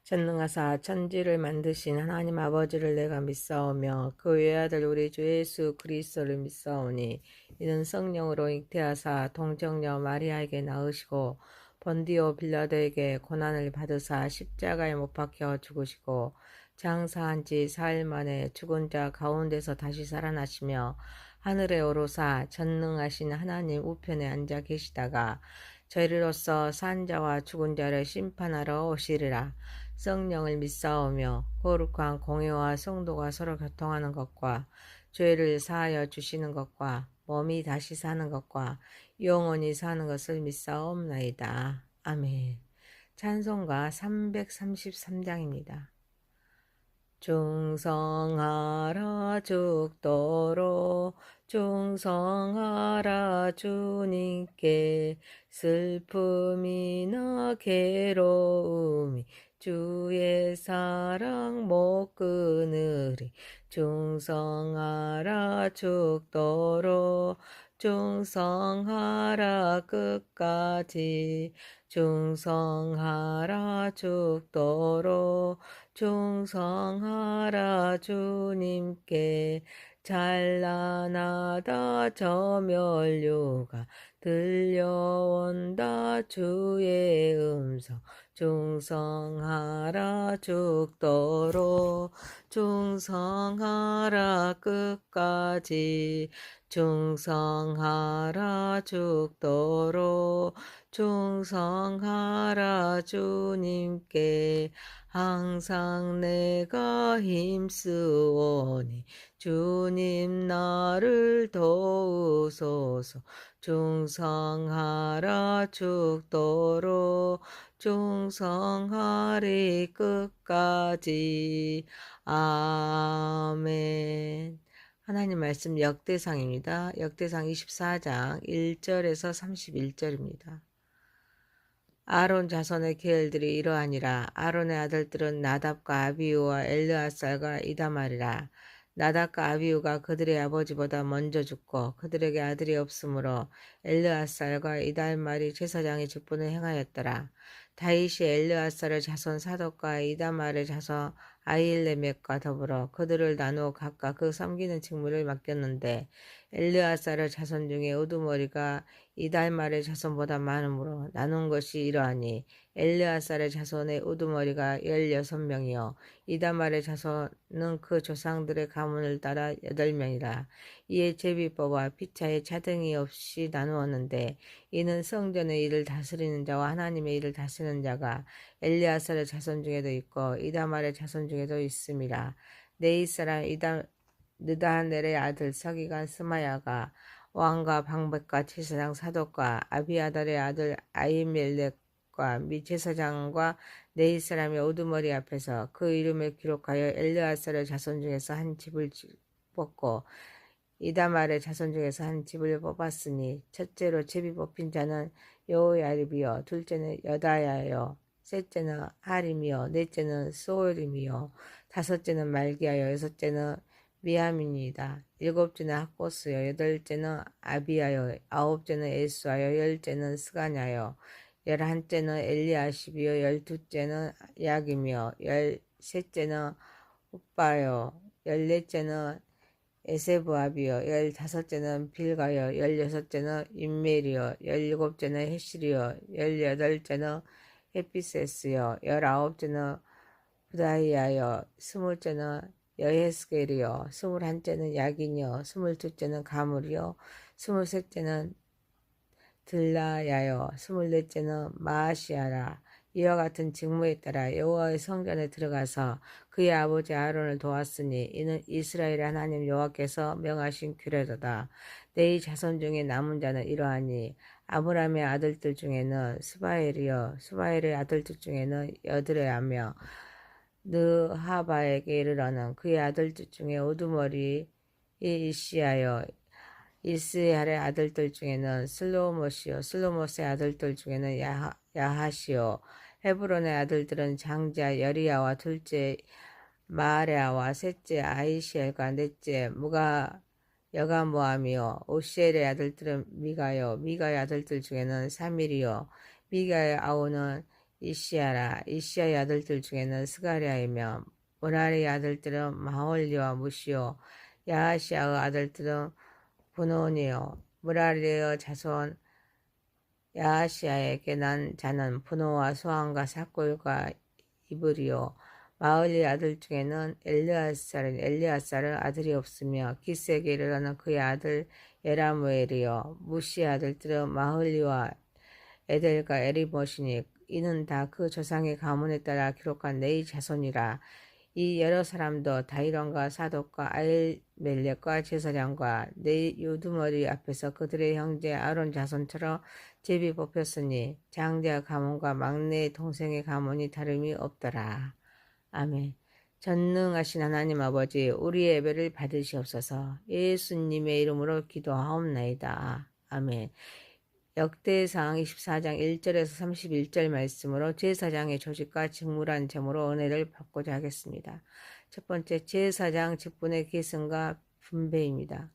전능하사 천지를 만드신 하나님 아버지를 내가 믿사오며 그 외아들 우리 주 예수 그리스도를 믿사오니 이는 성령으로 잉태하사 동정녀 마리아에게 낳으시고 본디오 빌라도에게 고난을 받으사 십자가에 못 박혀 죽으시고 장사한 지 4일 만에 죽은 자 가운데서 다시 살아나시며 하늘에 오르사 전능하신 하나님 우편에 앉아 계시다가 저희로서 산 자와 죽은 자를 심판하러 오시리라. 성령을 믿사오며 거룩한 공회와 성도가 서로 교통하는 것과 죄를 사하여 주시는 것과 몸이 다시 사는 것과 영원히 사는 것을 믿사옵나이다. 아멘. 찬송가 333장입니다. 충성하라 죽도록 충성하라 주님께 슬픔이나 괴로움이 주의 사랑 못 끊으리 충성하라 죽도록 충성하라 끝까지 충성하라 죽도록 충성하라 주님께 찬란하다 저 멸류가 들려온다 주의 음성 충성하라 죽도록 충성하라 끝까지 충성하라 죽도록 충성하라 주님께 항상 내가 힘쓰오니 주님 나를 도우소서 충성하라 죽도록 충성하리 끝까지 아멘. 하나님 말씀 역대상입니다. 역대상 24장 1절에서 31절입니다. 아론 자손의 계열들이 이러하니라. 아론의 아들들은 나답과 아비우와 엘르아살과 이다말이라. 나답과 아비우가 그들의 아버지보다 먼저 죽고 그들에게 아들이 없으므로 엘르아살과 이다말이 제사장의 직분을 행하였더라. 다윗이 엘르아살의 자손 사독과 이다말의 자손 아힐레멕과 더불어 그들을 나누어 각각 그 섬기는 직무를 맡겼는데 엘르아살의 자손 중에 우두머리가 이달말의 자손보다 많으므로 나눈 것이 이러하니 엘르아살의 자손의 우두머리가 16명이요 이다말의 자손은 그 조상들의 가문을 따라 8명이라. 이에 제비법과 피차에 차등이 없이 나누었는데 이는 성전의 일을 다스리는 자와 하나님의 일을 다스리는 자가 엘르아살의 자손 중에도 있고 이다말의 자손 중에도 있음이라. 네이 사람 느다넬의 아들 서기관 스마야가 왕과 방백과 제사장 사독과 아비아달의 아들 아히멜렉과 및 제사장과 네이 사람의 우두머리 앞에서 그 이름을 기록하여 엘르아살의 자손 중에서 한 집을 뽑고 이다말의 자손 중에서 한 집을 뽑았으니 첫째로 제비 뽑힌 자는 여호야립이요 둘째는 여다야요 셋째는 하림이요 넷째는 소울임이요 다섯째는 말기야요 여섯째는 미야민이다. 일곱째는 학고스요 여덟째는 아비야요 아홉째는 에스와요 열째는 스가냐요 열한째는 엘리아십이요 열두째는 야김이요 열셋째는 훗바요 열넷째는 에세브압이요 열다섯째는 빌가요 열여섯째는 임멜이요 열일곱째는 헤실이요 열여덟째는 헤피세스요 열아홉째는 부다이아요 스물째는 여헤스겔이요 스물한째는 야긴이요 스물둘째는 가물이요 스물셋째는 들라야요 스물넷째는 마아시아라. 이와 같은 직무에 따라 여호와의 성전에 들어가서 그의 아버지 아론을 도왔으니 이는 이스라엘의 하나님 여호와께서 명하신 규례로다. 네 자손 중에 남은 자는 이러하니 아브람의 아들들 중에는 스바엘이요 스바엘의 아들들 중에는 여드레하며 느하바에게 이르러는 그의 아들들 중에 우두머리 이시하여 이스야의 아들들 중에는 슬로못이요 슬로못의 아들들 중에는 야하시요 헤브론의 아들들은 장자 여리야와 둘째 마아레아와 셋째 아이시엘과 넷째 무가 여가모함이요 오시엘의 아들들은 미가요 미가의 아들들 중에는 사밀이요 미가의 아우는 이시야라. 이시야의 아들들 중에는 스가랴이며 무라리의 아들들은 마홀리와 무시오. 야하시아의 아들들은 분온이요. 무라리의 자손 야하시아에게 난 자는 분노와 소환과 사골과 이브리요. 마을리 아들 중에는 엘리아살은 아들이 없으며 기스에게 이르러는 그의 아들 예라무엘이요. 무시의 아들들은 마흘리와 에델과 에리모시니 이는 다 그 조상의 가문에 따라 기록한 네의 자손이라. 이 여러 사람도 다이론과 사독과 아일멜렉과 제사장과 네 유두머리 앞에서 그들의 형제 아론 자손처럼 제비 뽑혔으니 장자 가문과 막내 동생의 가문이 다름이 없더라. 아멘. 전능하신 하나님 아버지, 우리의 예배를 받으시옵소서. 예수님의 이름으로 기도하옵나이다. 아멘. 역대상 24장 1절에서 31절 말씀으로 제사장의 조직과 직무란 제목으로 은혜를 받고자 하겠습니다. 첫 번째, 제사장 직분의 계승과 분배입니다.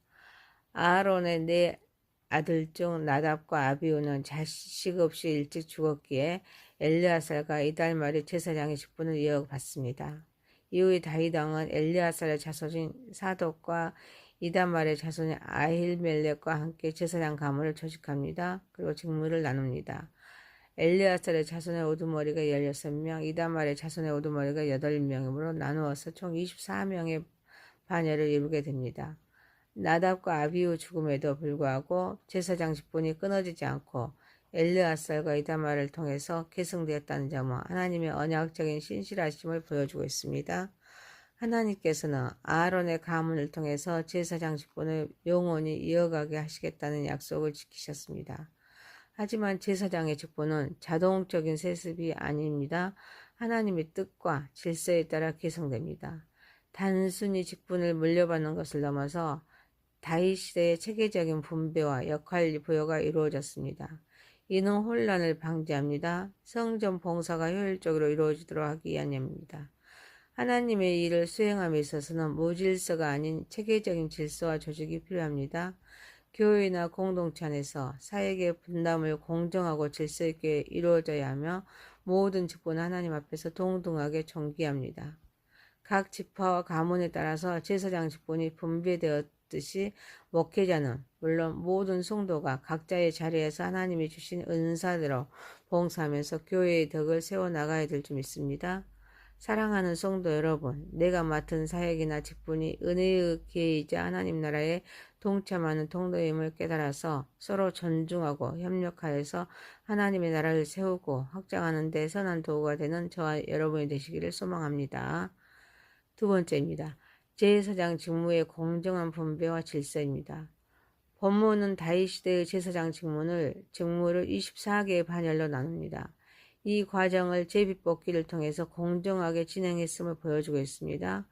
아론의 네 아들 중 나답과 아비우는 자식 없이 일찍 죽었기에 엘리아살과 이달 말에 제사장의 직분을 이어받습니다. 이후에 다윗 왕은 엘리아살의 자손인 사독과 이다말의 자손인 아힐멜렉과 함께 제사장 가문을 조직합니다. 그리고 직무를 나눕니다. 엘리아살의 자손의 우두머리가 16명, 이다말의 자손의 우두머리가 8명으로 나누어서 총 24명의 반열을 이루게 됩니다. 나답과 아비우 죽음에도 불구하고 제사장 직분이 끊어지지 않고 엘르아살과 이다말을 통해서 계승되었다는 점은 하나님의 언약적인 신실하심을 보여주고 있습니다. 하나님께서는 아론의 가문을 통해서 제사장 직분을 영원히 이어가게 하시겠다는 약속을 지키셨습니다. 하지만 제사장의 직분은 자동적인 세습이 아닙니다. 하나님의 뜻과 질서에 따라 계승됩니다. 단순히 직분을 물려받는 것을 넘어서 다윗 시대의 체계적인 분배와 역할 부여가 이루어졌습니다. 이는 혼란을 방지합니다. 성전 봉사가 효율적으로 이루어지도록 하기 위함입니다. 하나님의 일을 수행함에 있어서는 무질서가 아닌 체계적인 질서와 조직이 필요합니다. 교회나 공동체 안에서 사역의 분담을 공정하고 질서 있게 이루어져야 하며 모든 직분은 하나님 앞에서 동등하게 존귀합니다. 각 지파와 가문에 따라서 제사장 직분이 분배되었듯이 목회자는 물론 모든 성도가 각자의 자리에서 하나님이 주신 은사대로 봉사하면서 교회의 덕을 세워나가야 될 줄 믿습니다. 사랑하는 성도 여러분, 내가 맡은 사역이나 직분이 은혜의 기회이자 하나님 나라에 동참하는 통로임을 깨달아서 서로 존중하고 협력하여서 하나님의 나라를 세우고 확장하는 데 선한 도구가 되는 저와 여러분이 되시기를 소망합니다. 두 번째입니다. 제사장 직무의 공정한 분배와 질서입니다. 본문은 다윗 시대의 제사장 직무를 24개의 반열로 나눕니다. 이 과정을 제비뽑기를 통해서 공정하게 진행했음을 보여주고 있습니다.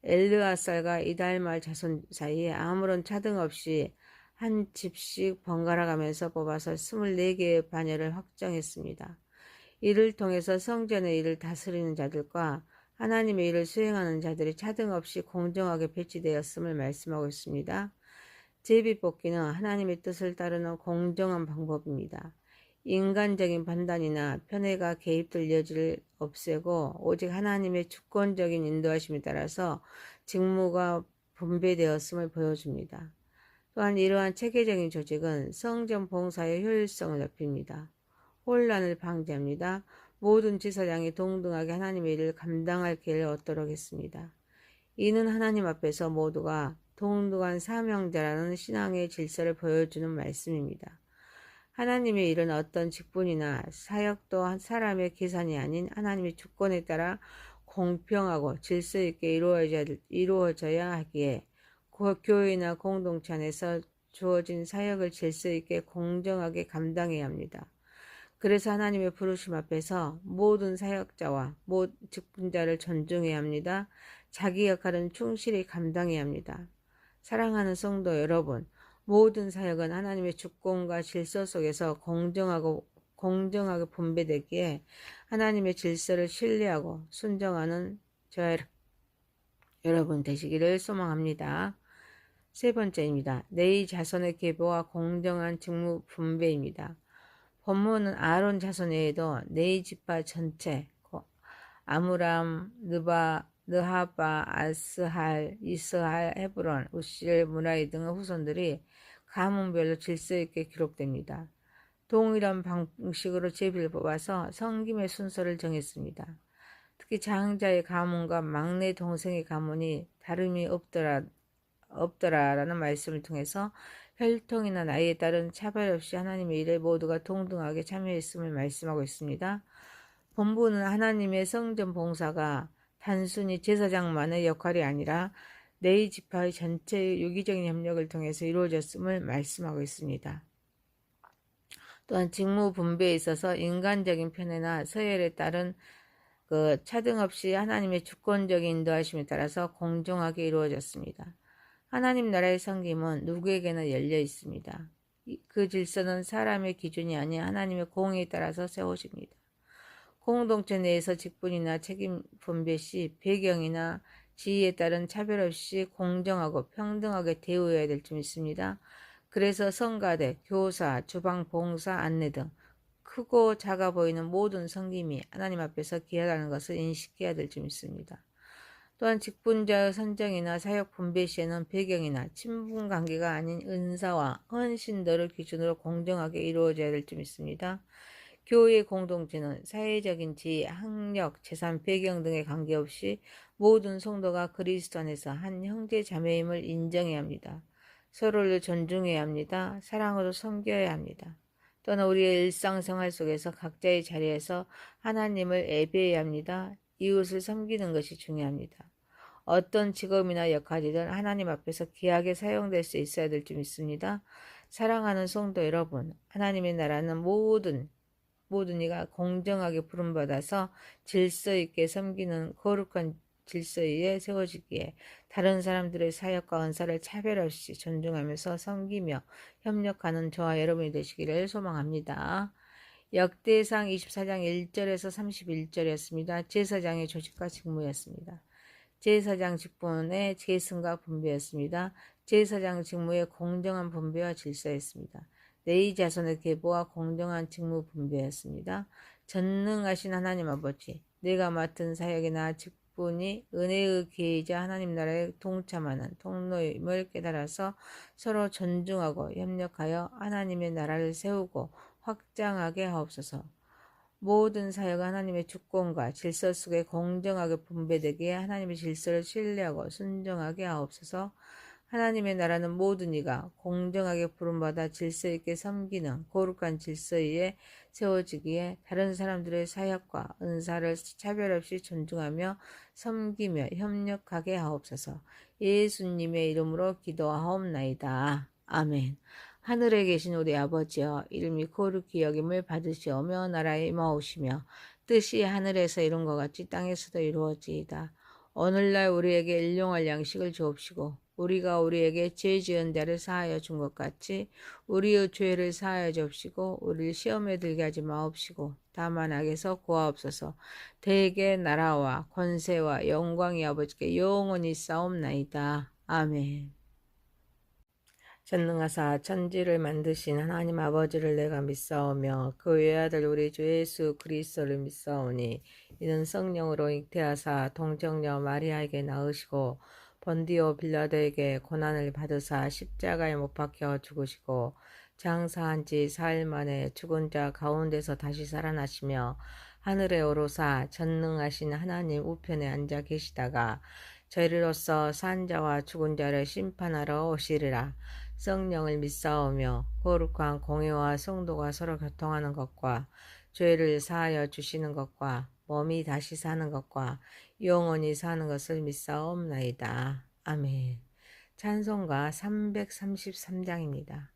엘르아살과 이달말 자손 사이에 아무런 차등 없이 한 집씩 번갈아 가면서 뽑아서 24개의 반열을 확정했습니다. 이를 통해서 성전의 일을 다스리는 자들과 하나님의 일을 수행하는 자들이 차등 없이 공정하게 배치되었음을 말씀하고 있습니다. 제비뽑기는 하나님의 뜻을 따르는 공정한 방법입니다. 인간적인 판단이나 편애가 개입될 여지를 없애고 오직 하나님의 주권적인 인도하심에 따라서 직무가 분배되었음을 보여줍니다. 또한 이러한 체계적인 조직은 성전 봉사의 효율성을 높입니다. 혼란을 방지합니다. 모든 제사장이 동등하게 하나님의 일을 감당할 기회를 얻도록 했습니다. 이는 하나님 앞에서 모두가 동등한 사명자라는 신앙의 질서를 보여주는 말씀입니다. 하나님의 일은 어떤 직분이나 사역도 사람의 계산이 아닌 하나님의 주권에 따라 공평하고 질서 있게 이루어져야 하기에 교회나 공동체 안에서 주어진 사역을 질서 있게 공정하게 감당해야 합니다. 그래서 하나님의 부르심 앞에서 모든 사역자와 모든 직분자를 존중해야 합니다. 자기 역할은 충실히 감당해야 합니다. 사랑하는 성도 여러분, 모든 사역은 하나님의 주권과 질서 속에서 공정하게 분배되기에 하나님의 질서를 신뢰하고 순종하는 저와 여러분 되시기를 소망합니다. 세 번째입니다. 내 자손의 계보와 공정한 직무 분배입니다. 본문은 아론 자손 외에도 네 지파 전체, 아므람, 느하바, 아스할, 이스할, 헤브론, 우실, 무라이 등의 후손들이 가문별로 질서 있게 기록됩니다. 동일한 방식으로 제비를 뽑아서 성김의 순서를 정했습니다. 특히 장자의 가문과 막내 동생의 가문이 다름이 없더라라는 말씀을 통해서 혈통이나 나이에 따른 차별 없이 하나님의 일에 모두가 동등하게 참여했음을 말씀하고 있습니다. 본부는 하나님의 성전 봉사가 단순히 제사장만의 역할이 아니라 네 지파의 전체의 유기적인 협력을 통해서 이루어졌음을 말씀하고 있습니다. 또한 직무 분배에 있어서 인간적인 편애나 서열에 따른 차등 없이 하나님의 주권적인 인도하심에 따라서 공정하게 이루어졌습니다. 하나님 나라의 섬김은 누구에게나 열려 있습니다. 그 질서는 사람의 기준이 아닌 하나님의 공의에 따라서 세워집니다. 공동체 내에서 직분이나 책임 분배 시 배경이나 지위에 따른 차별 없이 공정하고 평등하게 대우해야 될 점 있습니다. 그래서 성가대, 교사, 주방 봉사, 안내 등 크고 작아 보이는 모든 섬김이 하나님 앞에서 귀하다는 것을 인식해야 될 점 있습니다. 또한 직분자의 선정이나 사역 분배 시에는 배경이나 친분 관계가 아닌 은사와 헌신들을 기준으로 공정하게 이루어져야 될 점 있습니다. 교회의 공동체는 사회적인 지위, 학력, 재산, 배경 등에 관계없이 모든 성도가 그리스도 안에서 한 형제 자매임을 인정해야 합니다. 서로를 존중해야 합니다. 사랑으로 섬겨야 합니다. 또는 우리의 일상생활 속에서 각자의 자리에서 하나님을 예배해야 합니다. 이웃을 섬기는 것이 중요합니다. 어떤 직업이나 역할이든 하나님 앞에서 귀하게 사용될 수 있어야 될 줄 믿습니다. 사랑하는 성도 여러분, 하나님의 나라는 모든 이가 공정하게 부름받아서 질서 있게 섬기는 거룩한 질서 위에 세워지기에 다른 사람들의 사역과 은사를 차별 없이 존중하면서 섬기며 협력하는 저와 여러분이 되시기를 소망합니다. 역대상 24장 1절에서 31절이었습니다. 제사장의 조직과 직무였습니다. 제사장 직분의 계승과 분배였습니다. 제사장 직무의 공정한 분배와 질서였습니다. 레위 자손의 계보와 공정한 직무 분배였습니다. 전능하신 하나님 아버지, 내가 맡은 사역이나 직분이 은혜의 기회이자 하나님 나라에 동참하는 통로임을 깨달아서 서로 존중하고 협력하여 하나님의 나라를 세우고 확장하게 하옵소서. 모든 사역은 하나님의 주권과 질서 속에 공정하게 분배되기에 하나님의 질서를 신뢰하고 순종하게 하옵소서. 하나님의 나라는 모든 이가 공정하게 부름받아 질서 있게 섬기는 거룩한 질서 위에 세워지기에 다른 사람들의 사역과 은사를 차별 없이 존중하며 섬기며 협력하게 하옵소서. 예수님의 이름으로 기도하옵나이다. 아멘. 하늘에 계신 우리 아버지여, 이름이 거룩히 여김을 받으시오며 나라에 임하오시며 뜻이 하늘에서 이룬 것 같이 땅에서도 이루어지이다. 오늘날 우리에게 일용할 양식을 주옵시고 우리가 우리에게 죄 지은 자를 사하여 준 것 같이 우리의 죄를 사하여 주옵시고 우리를 시험에 들게 하지 마옵시고 다만 악에서 구하옵소서. 대개 나라와 권세와 영광이 아버지께 영원히 싸움나이다. 아멘. 전능하사 천지를 만드신 하나님 아버지를 내가 믿사오며 그 외아들 우리 주 예수 그리스도를 믿사오니 이는 성령으로 잉태하사 동정녀 마리아에게 낳으시고 본디오 빌라도에게 고난을 받으사 십자가에 못 박혀 죽으시고 장사한 지 4일 만에 죽은 자 가운데서 다시 살아나시며 하늘에 오르사 전능하신 하나님 우편에 앉아 계시다가 저희로서 산 자와 죽은 자를 심판하러 오시리라. 성령을 믿사오며 거룩한 공회와 성도가 서로 교통하는 것과 죄를 사하여 주시는 것과 몸이 다시 사는 것과 영원히 사는 것을 믿사옵나이다. 아멘. 찬송가 333장입니다.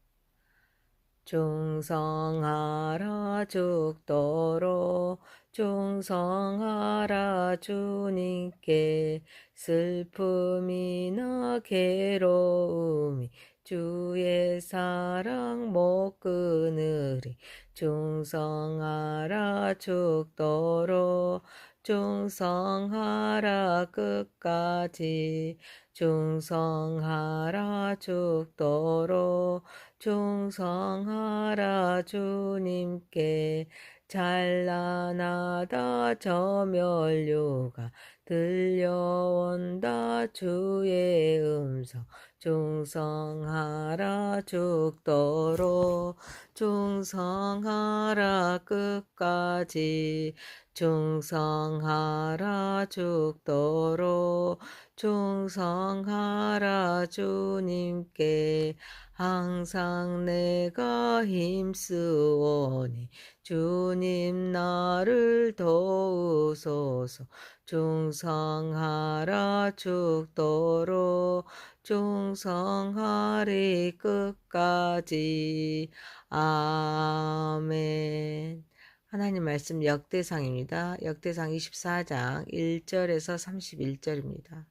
충성하라 죽도록 충성하라 주님께 슬픔이나 괴로움이 주의 사랑 못 끊으리 충성하라 죽도록 충성하라 끝까지 충성하라 죽도록 충성하라 주님께. 찬란하다 저 면류가 들려온다 주의 음성. 충성하라 죽도록. 충성하라 끝까지. 충성하라 죽도록. 충성하라 주님께. 항상 내가 힘쓰오니 주님 나를 도우소서. 충성하라 죽도록. 충성하리 끝까지. 아멘. 하나님 말씀 역대상입니다. 역대상 24장 1절에서 31절입니다.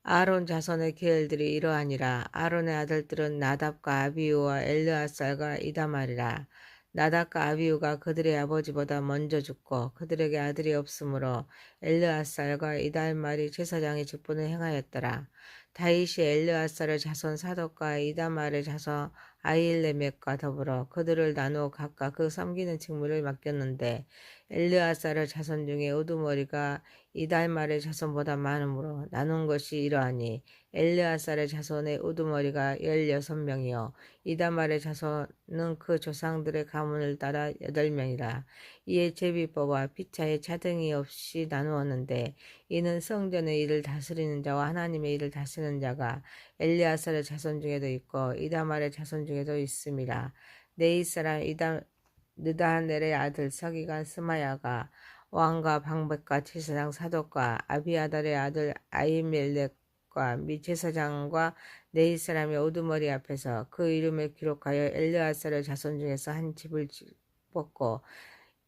아론 자손의 계열들이 이러하니라. 아론의 아들들은 나답과 아비우와 엘르아살과 이다말이라. 나답과 아비우가 그들의 아버지보다 먼저 죽고 그들에게 아들이 없으므로 엘르아살과 이다말이 제사장의 직분을 행하였더라. 다윗이 엘르아살의 자손 사독과 이다말의 자손 아힐레멕과 더불어 그들을 나누어 각각 그 섬기는 직무를 맡겼는데 엘르아살의 자손 중에 우두머리가 이달말의 자손보다 많으므로 나눈 것이 이러하니 엘르아살의 자손의 우두머리가 16명이요 이다말의 자손은 그 조상들의 가문을 따라 8명이라. 이에 제비법과 피차에 차등이 없이 나누었는데 이는 성전의 일을 다스리는 자와 하나님의 일을 다스리는 자가 엘르아살의 자손 중에도 있고 이다말의 자손 중에도 있음이라. 네이 사람 느다넬의 아들 서기관 스마야가 왕과 방백과 제사장 사독과 아비아달의 아들 아히멜렉과 및 제사장과 네이 사람의 우두머리 앞에서 그 이름을 기록하여 엘르아살의 자손 중에서 한 집을 뽑고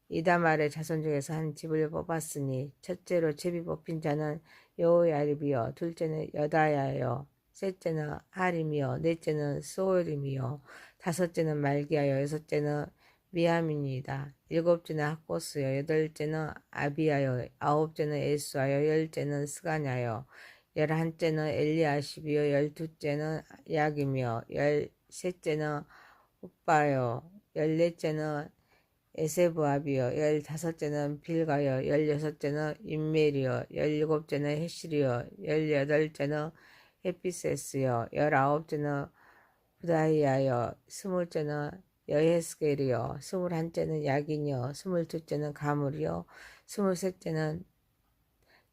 이다말의 자손 중에서 한 집을 뽑았으니 첫째로 제비 뽑힌 자는 여호야립이요 둘째는 여다야요 셋째는 하림이요 넷째는 소울임이요 다섯째는 말기야요 여섯째는 미야민이다. 일곱째는 학보스요 여덟째는 아비야요 아홉째는 에스와요 열째는 스가냐요 열한째는 엘리아십이요 열두째는 야김이요 열셋째는 훗바요 열넷째는 에세브압이요 열다섯째는 빌가요 열여섯째는 임멜이요 열일곱째는 헤실이요 열여덟째는 헤피세스요 열아홉째는 부다이아요 스물째는 여헤스겔이요 스물한째는 야긴이요 스물둘째는 가물이요 스물셋째는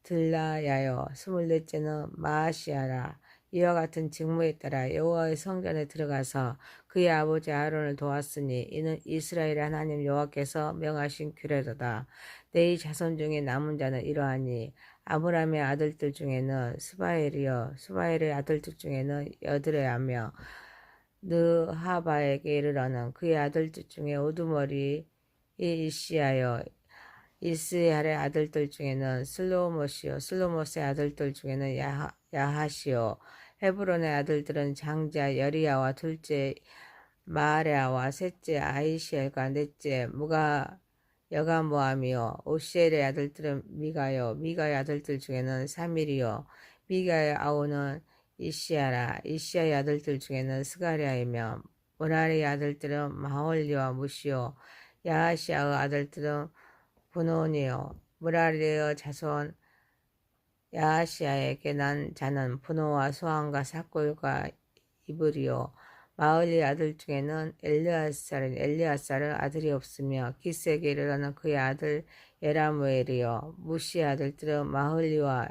들라야요 스물넷째는 마아시아라. 이와 같은 직무에 따라 여호와의 성전에 들어가서 그의 아버지 아론을 도왔으니 이는 이스라엘의 하나님 여호와께서 명하신 규례로다. 네 자손 중에 남은 자는 이러하니 아므람의 아들들 중에는 스바엘이요 스바엘의 아들들 중에는 여드레하며 느하바에게 이르러는 그의 아들들 중에 우두머리 이시아요 이스야의 아들들 중에는 슬로못이요 슬로못의 아들들 중에는 야하시요 헤브론의 아들들은 장자 여리야와 둘째 마아레아와 셋째 아이시엘과 넷째 여가모함이요 오시엘의 아들들은 미가요 미가의 아들들 중에는 사밀이요 미가의 아우는 이시야라. 이시야의 아들들 중에는 스가랴이며 무라리의 아들들은 마홀리와 무시요 야하시아의 아들들은 분온이요 무라리의 자손 야하시아에게 난 자는 분호와 소함과 사골과 이브리요 마을리의 아들 중에는 엘리아살은 아들이 없으며 기스에게 이르러는 그의 아들 예라무엘이요 무시의 아들들은 마흘리와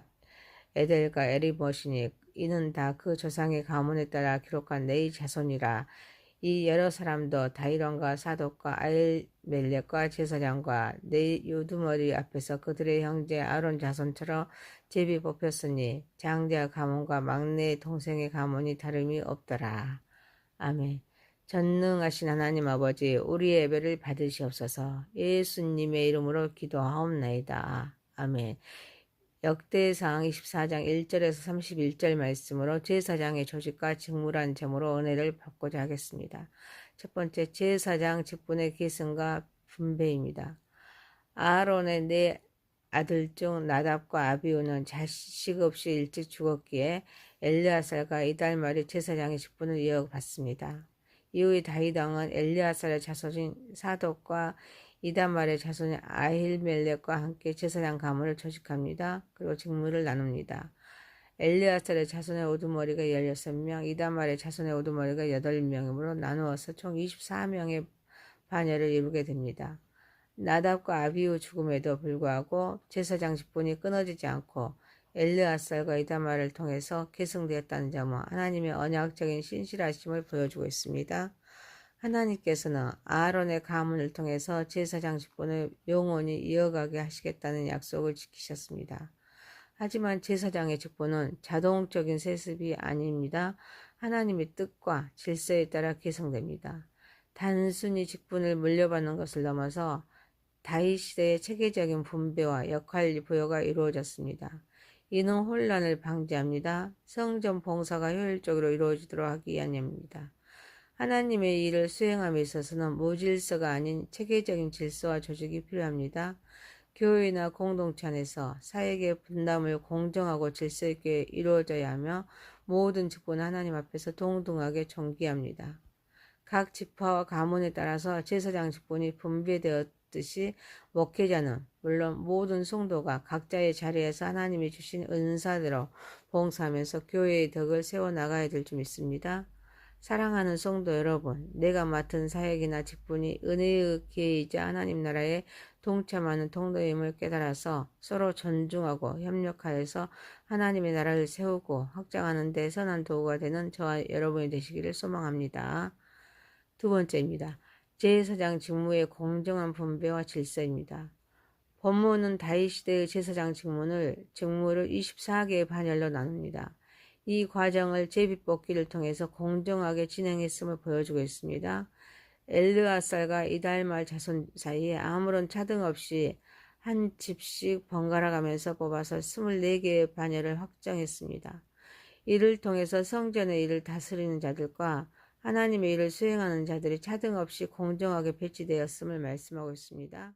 에델과 에리못이니 이는 다 그 조상의 가문에 따라 기록한 네이 자손이라. 이 여러 사람도 다이론과 사독과 아일멜렉과 제사장과 네이 유두머리 앞에서 그들의 형제 아론 자손처럼 제비 뽑혔으니 장자 가문과 막내 동생의 가문이 다름이 없더라. 아멘. 전능하신 하나님 아버지 우리의 예배를 받으시옵소서. 예수님의 이름으로 기도하옵나이다. 아멘. 역대상 24장 1절에서 31절 말씀으로 제사장의 조직과 직무란 제목으로 은혜를 받고자 하겠습니다. 첫 번째, 제사장 직분의 계승과 분배입니다. 아론의 네 아들 중 나답과 아비후는 자식 없이 일찍 죽었기에 엘르아살과 이달 말이 제사장의 직분을 이어받습니다. 이후에 다윗 왕은 엘르아살의 자손인 사독과 이다말의 자손인 아힐멜렉과 함께 제사장 가문을 조직합니다. 그리고 직무를 나눕니다. 엘르아살의 자손의 우두머리가 16명, 이다말의 자손의 우두머리가 8명이므로 나누어서 총 24명의 반열을 이루게 됩니다. 나답과 아비후 죽음에도 불구하고 제사장 직분이 끊어지지 않고 엘르아살과 이다말을 통해서 계승되었다는 점은 하나님의 언약적인 신실하심을 보여주고 있습니다. 하나님께서는 아론의 가문을 통해서 제사장 직분을 영원히 이어가게 하시겠다는 약속을 지키셨습니다. 하지만 제사장의 직분은 자동적인 세습이 아닙니다. 하나님의 뜻과 질서에 따라 계승됩니다. 단순히 직분을 물려받는 것을 넘어서 다윗 시대의 체계적인 분배와 역할 부여가 이루어졌습니다. 이는 혼란을 방지합니다. 성전 봉사가 효율적으로 이루어지도록 하기 위함입니다. 하나님의 일을 수행함에 있어서는 무질서가 아닌 체계적인 질서와 조직이 필요합니다. 교회나 공동체 안에서 사역의 분담을 공정하고 질서 있게 이루어져야 하며 모든 직분은 하나님 앞에서 동등하게 존귀합니다. 각 지파와 가문에 따라서 제사장 직분이 분배되었듯이 목회자는 물론 모든 성도가 각자의 자리에서 하나님이 주신 은사대로 봉사하면서 교회의 덕을 세워나가야 될 줄 믿습니다. 사랑하는 성도 여러분, 내가 맡은 사역이나 직분이 은혜의 기회이자 하나님 나라에 동참하는 통로임을 깨달아서 서로 존중하고 협력하여서 하나님의 나라를 세우고 확장하는 데 선한 도구가 되는 저와 여러분이 되시기를 소망합니다. 두 번째입니다. 제사장 직무의 공정한 분배와 질서입니다. 본문은 다윗 시대의 제사장 직무를 24개의 반열로 나눕니다. 이 과정을 제비뽑기를 통해서 공정하게 진행했음을 보여주고 있습니다. 엘르아살과 이달말 자손 사이에 아무런 차등 없이 한 집씩 번갈아 가면서 뽑아서 24개의 반열을 확정했습니다. 이를 통해서 성전의 일을 다스리는 자들과 하나님의 일을 수행하는 자들이 차등 없이 공정하게 배치되었음을 말씀하고 있습니다.